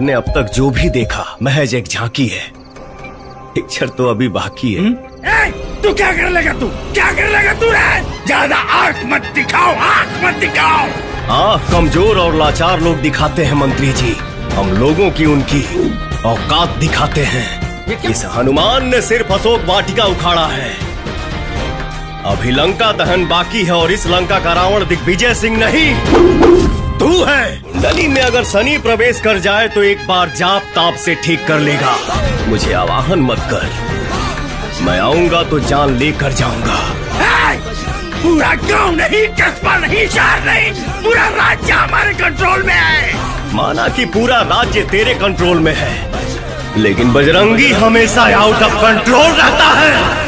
आपने अब तक जो भी देखा महज एक झांकी है। पिक्चर तो अभी बाकी है। तू क्या कर लेगा? तू रे? ज्यादा आंख मत दिखाओ, आंख मत दिखाओ। आंख कमजोर और लाचार लोग दिखाते हैं मंत्री जी, हम लोगों की उनकी औकात दिखाते हैं। इस हनुमान ने सिर्फ अशोक वाटिका उखाड़ा है, अभी लंका दहन बाकी है और इस लंका का रावण दिग्विजय सिंह नहीं, तू है। कुंडली में अगर शनि प्रवेश कर जाए तो एक बार जाप ताप से ठीक कर लेगा। मुझे आवाहन मत कर, मैं आऊंगा तो जान लेकर जाऊंगा। पूरा गांव नहीं, कस्बा नहीं, शहर नहीं, पूरा राज्य हमारे कंट्रोल में है। माना कि पूरा राज्य तेरे कंट्रोल में है, लेकिन बजरंगी हमेशा आउट ऑफ कंट्रोल रहता है।